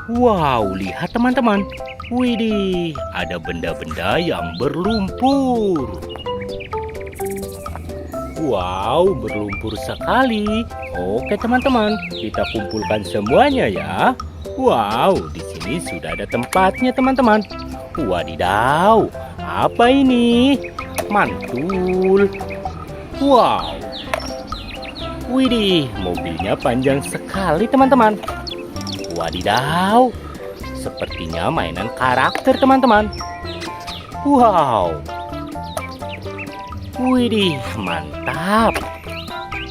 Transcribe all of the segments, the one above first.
Wow, lihat teman-teman. Widih, ada benda-benda yang berlumpur. Wow, berlumpur sekali. Oke teman-teman, kita kumpulkan semuanya ya. Wow, di sini sudah ada tempatnya teman-teman. Wadidaw, apa ini? Mantul. Wow. Widih, mobilnya panjang sekali teman-teman. Wadidaw, sepertinya mainan karakter teman-teman. Wow. Widih, mantap.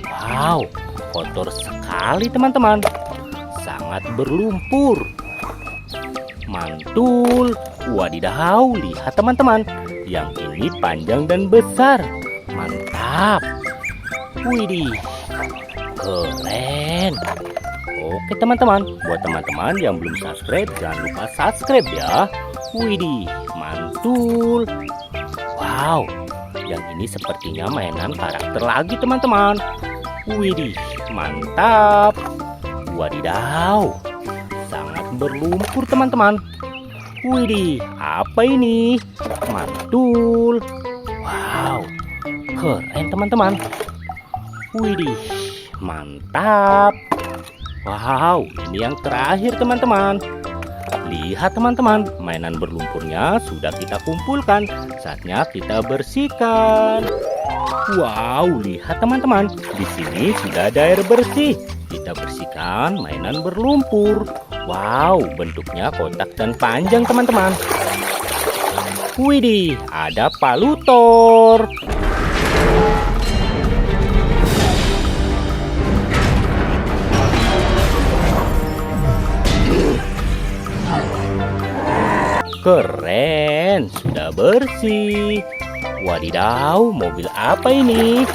Wow, kotor sekali teman-teman. Sangat berlumpur. Mantul. Wadidaw, lihat teman-teman. Yang ini panjang dan besar. Mantap. Widih, keren. Oke teman-teman, buat teman-teman yang belum subscribe, jangan lupa subscribe ya. Widih, mantul. Wow, yang ini sepertinya mainan karakter lagi teman-teman. Widih, mantap. Wadidaw, sangat berlumpur teman-teman. Widih, apa ini? Mantul. Wow, keren teman-teman. Widih, mantap. Wow, ini yang terakhir teman-teman. Lihat teman-teman, mainan berlumpurnya sudah kita kumpulkan. Saatnya kita bersihkan. Wow, lihat teman-teman, di sini sudah ada air bersih. Kita bersihkan mainan berlumpur. Wow, bentuknya kotak dan panjang teman-teman. Widih, ada palutor. Keren, sudah bersih. Wadidaw, mobil apa ini?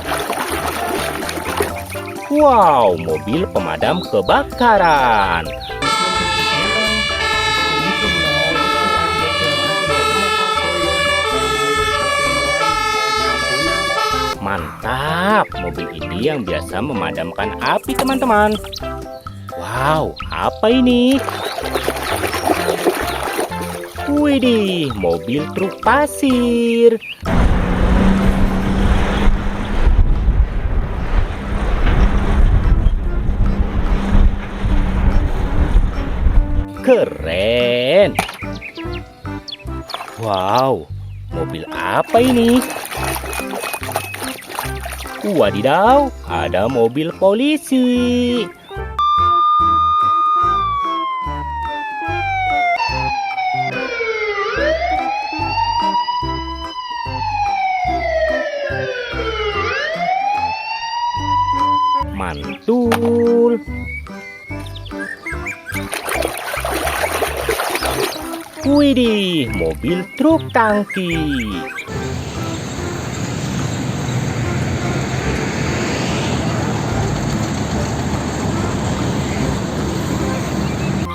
Wow, mobil pemadam kebakaran. Mantap, mobil ini yang biasa memadamkan api teman-teman. Wow, apa ini? Widih, mobil truk pasir. Keren. Wow, mobil apa ini? Wadidaw, ada mobil polisi. Mantul. Widih, mobil truk tangki.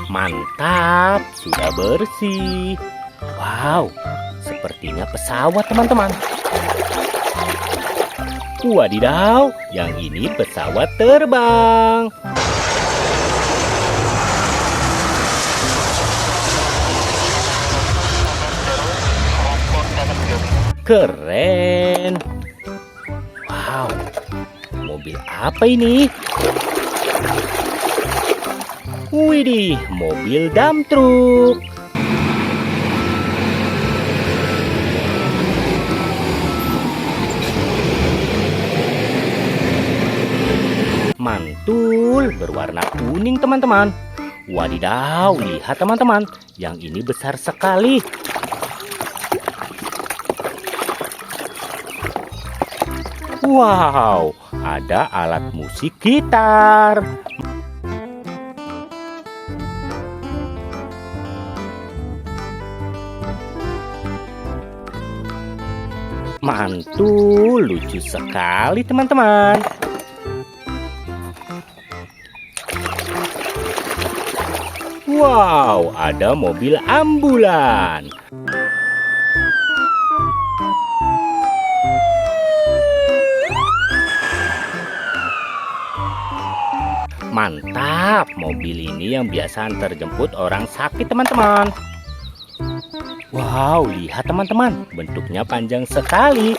Mantap, sudah bersih. Wow, sepertinya pesawat teman-teman. Wadidaw, yang ini pesawat terbang. Keren. Wow, mobil apa ini? Widih, mobil dump truck. Mantul, berwarna kuning teman-teman. Wadidaw, lihat teman-teman, yang ini besar sekali. Wow, ada alat musik gitar. Mantul, lucu sekali teman-teman. Wow, ada mobil ambulan. Mantap, mobil ini yang biasa antar jemput orang sakit teman-teman. Wow, lihat teman-teman, bentuknya panjang sekali.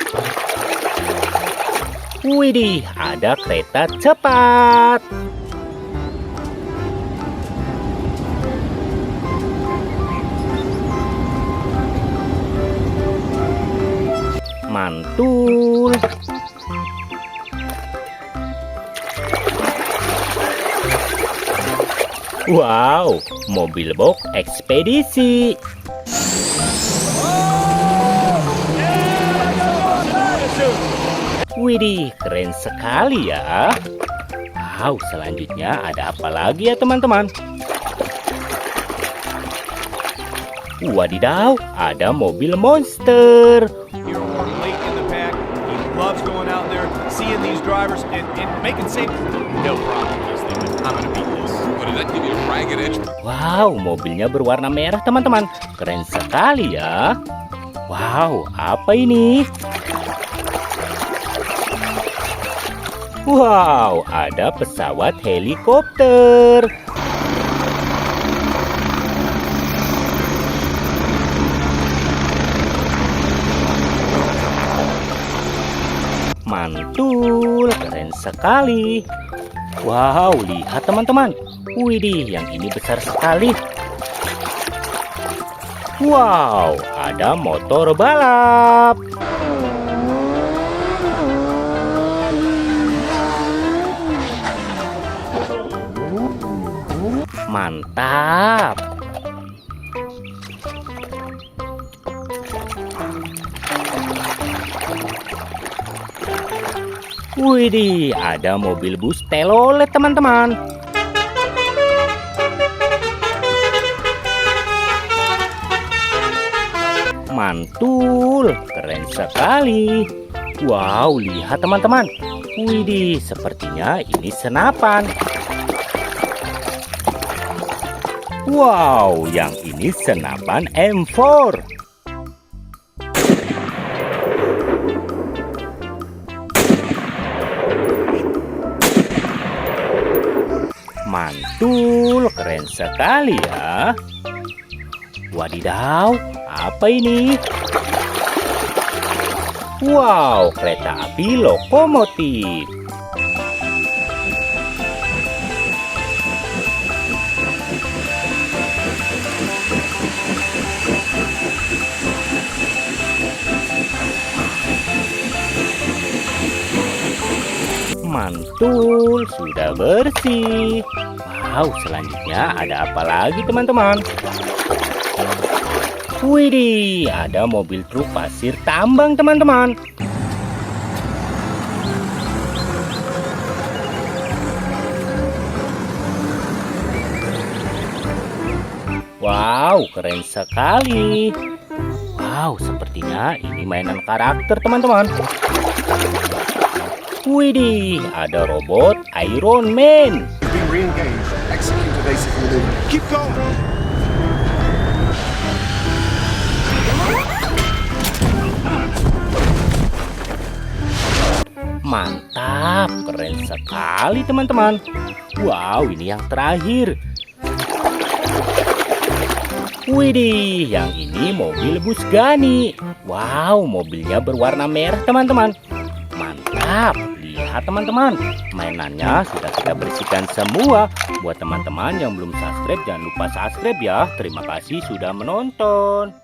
Widih, ada kereta cepat. Mantul. Wow, mobil box ekspedisi. Widih, keren sekali ya. Wow, selanjutnya ada apa lagi ya teman-teman? Wadidaw, ada mobil monster. Wow, mobilnya berwarna merah teman-teman. Keren sekali ya. Wow, apa ini? Wow, ada pesawat helikopter. Mantul, keren sekali. Wow, lihat teman-teman. Widih, yang ini besar sekali. Wow, ada motor balap. Mantap. Widih, ada mobil bus telolet teman-teman. Mantul, keren sekali. Wow, lihat teman-teman. Widih, sepertinya ini senapan. Wow, yang ini senapan M4. Mantul, keren sekali ya. Wadidaw, apa ini? Wow, kereta api lokomotif. Mantul, sudah bersih. Wow, selanjutnya ada apa lagi teman-teman? Widih, ada mobil truk pasir tambang teman-teman. Wow, keren sekali. Wow, sepertinya ini mainan karakter teman-teman. Widih, ada robot Iron Man. Mantap, keren sekali teman-teman. Wow, ini yang terakhir. Widih, yang ini mobil bus Gani. Wow, mobilnya berwarna merah teman-teman. Mantap, lihat teman-teman, mainannya sudah kita bersihkan semua. Buat teman-teman yang belum subscribe, jangan lupa subscribe ya. Terima kasih sudah menonton.